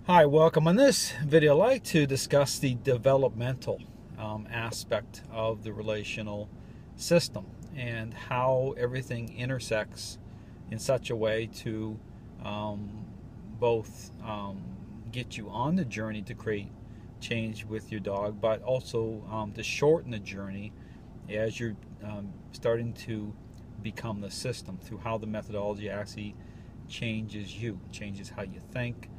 Hi, welcome. On this video, I'd like to discuss the developmental aspect of the relational system and how everything intersects in such a way to both get you on the journey to create change with your dog, but also to shorten the journey as you're starting to become the system through how the methodology actually changes how you think,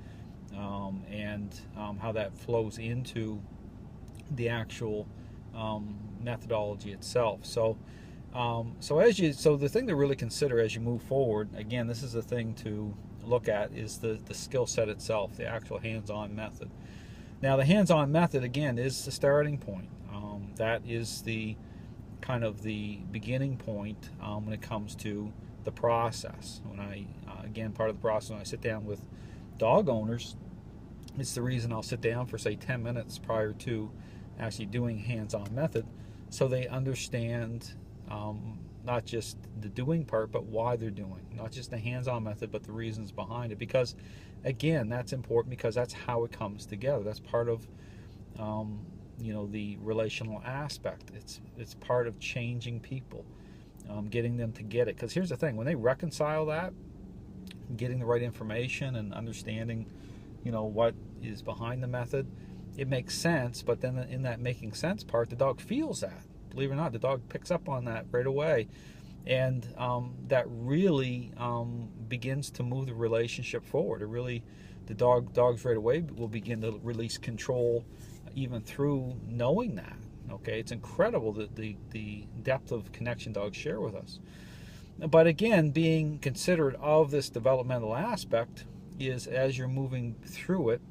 and how that flows into the actual methodology itself. So the thing to really consider as you move forward, again, this is the thing to look at, is the skill set itself, the actual hands-on method. Now, the hands-on method, again, is the starting point. That is the kind of the beginning point when it comes to the process. When I, again, part of the process when I sit down with dog owners, it's the reason I'll sit down for, say, 10 minutes prior to actually doing hands-on method, so they understand not just the doing part, but why they're doing. Not just the hands-on method, but the reasons behind it. Because, again, that's important, because that's how it comes together. That's part of the relational aspect. It's part of changing people, getting them to get it. Because here's the thing: when they reconcile that, getting the right information and understanding what is behind the method, it makes sense. But then in that making sense part, the dog feels that. Believe it or not, the dog picks up on that right away, and that really begins to move the relationship forward. It really, the dogs right away will begin to release control, even through knowing that. Okay, it's incredible the depth of connection dogs share with us. But again, being considerate of this developmental aspect is, as you're moving through it,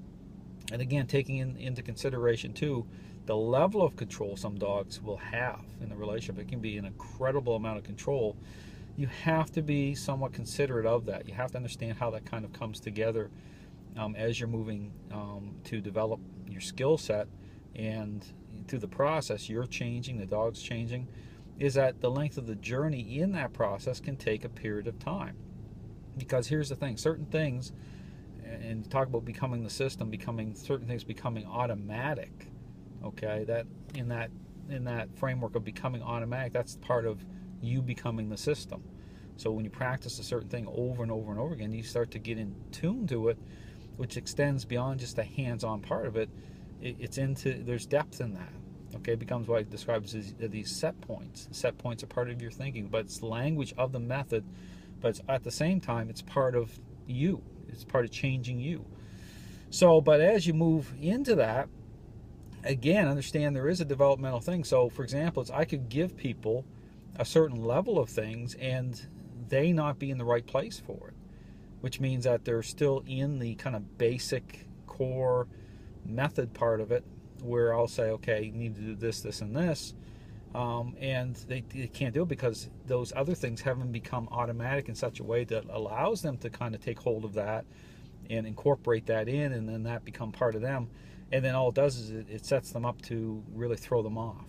and again, taking into consideration too the level of control some dogs will have in the relationship. It can be an incredible amount of control. You have to be somewhat considerate of that. You have to understand how that kind of comes together as you're moving to develop your skill set, and through the process you're changing, the dog's changing. Is that the length of the journey in that process can take a period of time. Because here's the thing: certain things, and talk about becoming the system, becoming certain things becoming automatic. Okay, that in that framework of becoming automatic, that's part of you becoming the system. So when you practice a certain thing over and over and over again, you start to get in tune to it, which extends beyond just the hands-on part of it. It's into, there's depth in that. Okay, it becomes what I describe as these set points. Set points are part of your thinking, but it's the language of the method. But it's, at the same time, it's part of you. It's part of changing you. So, but as you move into that, again, understand there is a developmental thing. So, for example, I could give people a certain level of things and they not be in the right place for it, which means that they're still in the kind of basic core method part of it, where I'll say, okay, you need to do this, this, and this. And they can't do it because those other things haven't become automatic in such a way that allows them to kind of take hold of that and incorporate that in, and then that become part of them. And then all it does is it sets them up to really throw them off.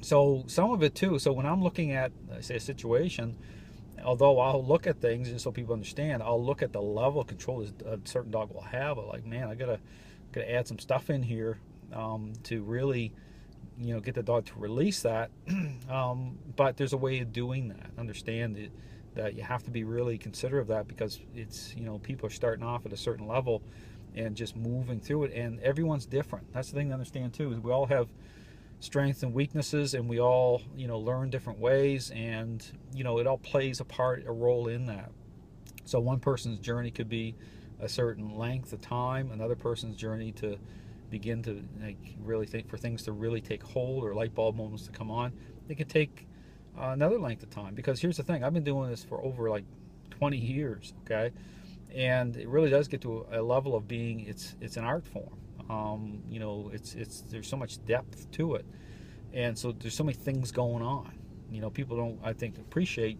So some of it too, so when I'm looking at, say, a situation, although I'll look at things, just so people understand, I'll look at the level of control a certain dog will have. I'm like, man, I gotta add some stuff in here to really get the dog to release that. But there's a way of doing that. Understand that you have to be really considerate of that, because it's, people are starting off at a certain level and just moving through it, and everyone's different. That's the thing to understand too, is we all have strengths and weaknesses, and we all learn different ways, and it all plays a role in that. So one person's journey could be a certain length of time, another person's journey to begin to really think, for things to really take hold, or light bulb moments to come on, it could take another length of time. Because here's the thing: I've been doing this for over 20 years, okay, and it really does get to a level of being, it's an art form. It's there's so much depth to it, and so there's so many things going on. People don't, I think, appreciate.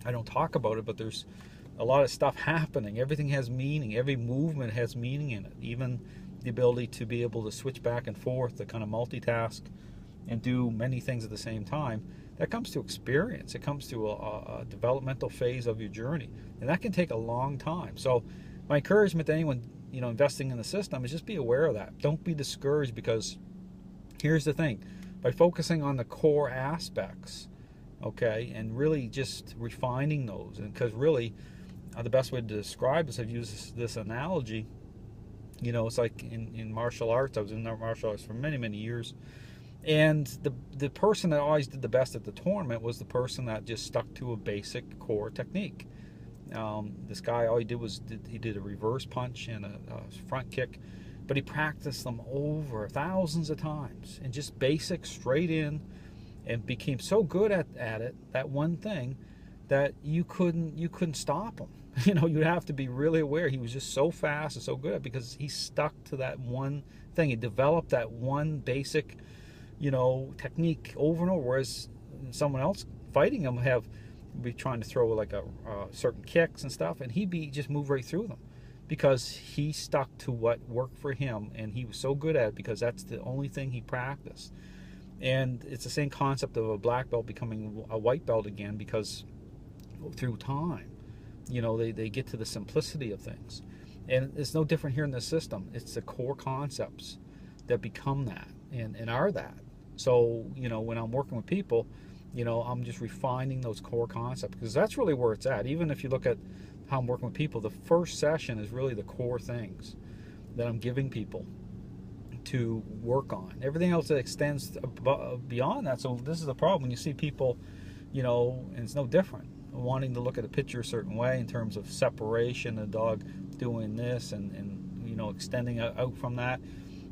I don't talk about it, but there's a lot of stuff happening. Everything has meaning. Every movement has meaning in it. Even the ability to be able to switch back and forth, to kind of multitask and do many things at the same time, that comes to experience. It comes to a developmental phase of your journey, and that can take a long time. So my encouragement to anyone investing in the system, is just be aware of that. Don't be discouraged, because here's the thing. By focusing on the core aspects, okay, and really just refining those, and because really the best way to describe this, I've used this analogy, it's like in martial arts. I was in martial arts for many, many years, and the person that always did the best at the tournament was the person that just stuck to a basic core technique. This guy, all he did was he did a reverse punch and a front kick, but he practiced them over thousands of times, and just basic straight in, and became so good at it, that one thing, that you couldn't stop him. You'd have to be really aware. He was just so fast and so good at it, because he stuck to that one thing. He developed that one basic, technique over and over, whereas someone else fighting him be trying to throw like certain kicks and stuff, and he'd be just move right through them, because he stuck to what worked for him, and he was so good at it because that's the only thing he practiced. And it's the same concept of a black belt becoming a white belt again, because through time, they get to the simplicity of things. And it's no different here in this system. It's the core concepts that become that and are that. So, when I'm working with people, I'm just refining those core concepts, because that's really where it's at. Even if you look at how I'm working with people, the first session is really the core things that I'm giving people to work on. Everything else that extends beyond that. So this is the problem when you see people, and it's no different, wanting to look at a picture a certain way in terms of separation, the dog doing this and extending out from that.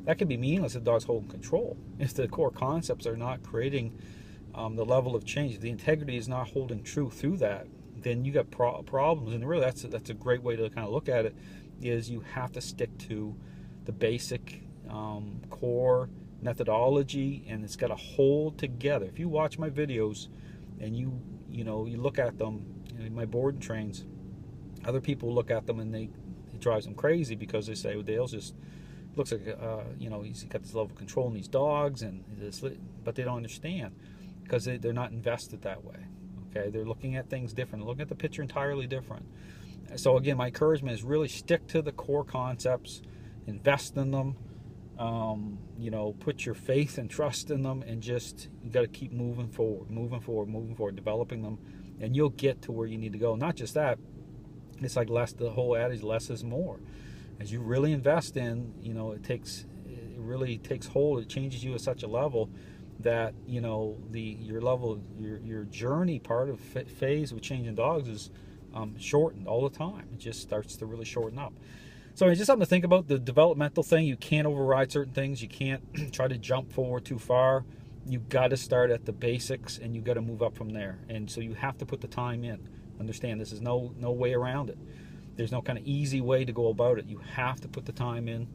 That can be meaningless if the dog's holding control. If the core concepts are not creating the level of change, the integrity is not holding true through that, then you got problems. And really, that's a great way to kind of look at it, is you have to stick to the basic core methodology, and it's got to hold together. If you watch my videos and you look at them, my board and trains, other people look at them and it drives them crazy, because they say, well, Dale's just looks like he's got this level of control in these dogs, but they don't understand, because they're not invested that way. Okay, they're looking at things different, looking at the picture entirely different. So again, my encouragement is really stick to the core concepts, invest in them, put your faith and trust in them, and just you got to keep moving forward, developing them, and you'll get to where you need to go. Not just that, it's like the whole adage, less is more. As you really invest in, it really takes hold. It changes you at such a level that your journey part of phase with changing dogs is shortened all the time. It just starts to really shorten up. So it's just something to think about. The developmental thing, you can't override certain things. You can't try to jump forward too far. You got to start at the basics, and you got to move up from there. And so you have to put the time in. Understand, this is no way around it. There's no kind of easy way to go about it. You have to put the time in.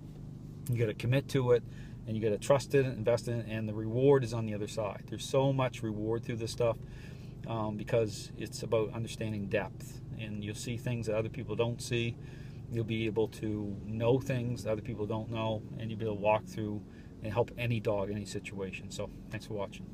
You got to commit to it, and you got to trust it, invest in it, and the reward is on the other side. There's so much reward through this stuff, because it's about understanding depth, and you'll see things that other people don't see. You'll be able to know things that other people don't know, and you'll be able to walk through and help any dog, any situation. So thanks for watching.